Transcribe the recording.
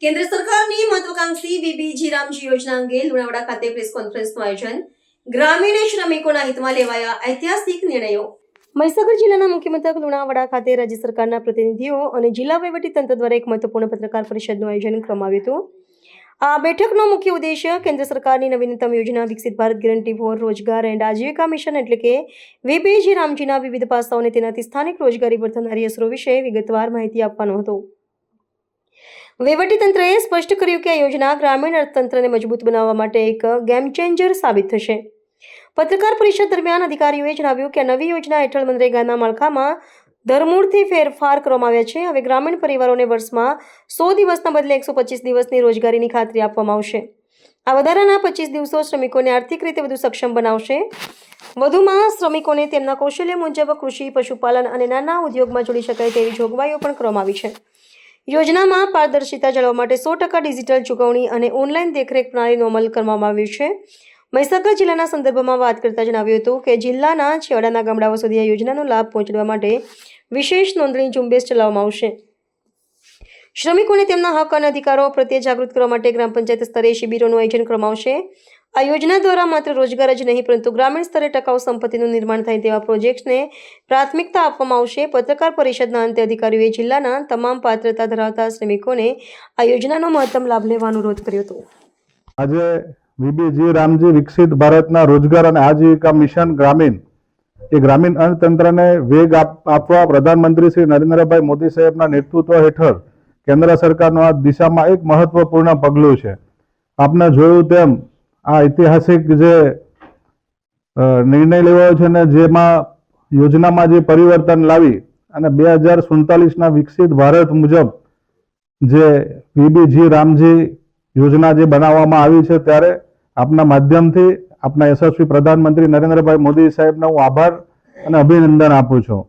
કેન્દ્ર સરકારની મહત્વાકાંક્ષી વીબીજી રામજી યોજના અંગે લુણાવાડા ખાતે પ્રેસ કોન્ફરન્સનું આયોજન. ગ્રામીણ શ્રમિકોના હિતમાં લેવાયા ઐતિહાસિક નિર્ણયો. મહીસાગર જિલ્લાના મુખ્ય મથક લુણાવાડા ખાતે રાજ્ય સરકારના પ્રતિનિધિઓ અને જિલ્લા વહીવટીતંત્ર દ્વારા એક મહત્વપૂર્ણ પત્રકાર પરિષદનું આયોજન કરવામાં આવ્યું હતું. આ બેઠકનો મુખ્ય ઉદ્દેશ્ય કેન્દ્ર સરકારની નવીનતમ યોજના વિકસિત ભારત ગેરંટી ફોર રોજગાર એન્ડ આજીવિકા મિશન એટલે કે વીબીજી રામજીના વિવિધ પાસાઓને તેનાથી સ્થાનિક રોજગારી પર થનારી અસરો વિશે વિગતવાર માહિતી આપવાનો હતો. વહીવટીતંત્રએ સ્પષ્ટ કર્યું કે આ યોજના ગ્રામીણ અર્થતંત્રને મજબૂત બનાવવા માટે એક ગેમ ચેન્જર સાબિત થશે. પત્રકાર પરિષદ દરમિયાન અધિકારીઓએ જણાવ્યું કે આ નવી યોજના હેઠળ મનરેગાના માળખામાં ધરમૂળથી ફેરફાર કરવામાં આવ્યા છે. હવે ગ્રામીણ પરિવારોને વર્ષમાં 100 દિવસના બદલે 125 દિવસની રોજગારીની ખાતરી આપવામાં આવશે. આ વધારાના 25 દિવસો શ્રમિકોને આર્થિક રીતે વધુ સક્ષમ બનાવશે. વધુમાં શ્રમિકોને તેમના કૌશલ્ય મુજબ કૃષિ, પશુપાલન અને નાના ઉદ્યોગમાં જોડી શકાય તેવી જોગવાઈઓ પણ કરવામાં આવી છે. યોજનામાં પારદર્શિતા જાળવવા માટે 100% ડિજિટલ ચૂકવણી અને ઓનલાઈન દેખરેખ પ્રણાલીનો અમલ કરવામાં આવ્યો છે. મહીસાગર જિલ્લાના સંદર્ભમાં વાત કરતા જણાવ્યું હતું કે જિલ્લાના છેવાડાના ગામડાઓ સુધી આ યોજનાનો લાભ પહોંચાડવા માટે વિશેષ નોંધણી ઝુંબેશ ચલાવવામાં આવશે. શ્રમિકોને તેમના હક અને અધિકારો પ્રત્યે જાગૃત કરવા માટે ગ્રામ પંચાયત સ્તરે શિબિરોનું આયોજન કરવામાં આવશે. આ યોજના દ્વારા માત્ર રોજગાર જ નહીં પરંતુ ગ્રામીણ સ્તરે ટકાઉ સંપત્તિનું નિર્માણ થાય તેવા પ્રોજેક્ટ્સને પ્રાથમિકતા આપવામાં આવશે. પત્રકાર પરિષદના અંતે અધિકારીઓએ જિલ્લાના તમામ પાત્રતા ધરાવતા શ્રમિકોને આ યોજનાનો મહત્તમ લાભ લેવા અનુરોધ કર્યો હતો. આજે વીબીજી રામજી વિકસિત ભારતના રોજગાર અને આજીવિકા મિશન ગ્રામીણ અર્થતંત્રને વેગ આપવા પ્રધાનમંત્રી શ્રી નરેન્દ્રભાઈ મોદી સાહેબના નેતૃત્વ હેઠળ કેન્દ્ર સરકારનું આ દિશામાં એક મહત્વપૂર્ણ પગલું છે. આપને જોયું તેમ આ ઐતિહાસિક જે નિર્ણય લેવાયો છે ને જેમાં યોજનામાં જે પરિવર્તન લાવી અને 2047ના વિકસિત ભારત મુજબ જે વીબીજી રામજી યોજના જે બનાવવામાં આવી છે ત્યારે આપના માધ્યમથી આપના યશસ્વી પ્રધાનમંત્રી નરેન્દ્રભાઈ મોદી સાહેબનો હું આભાર અને અભિનંદન આપું છું.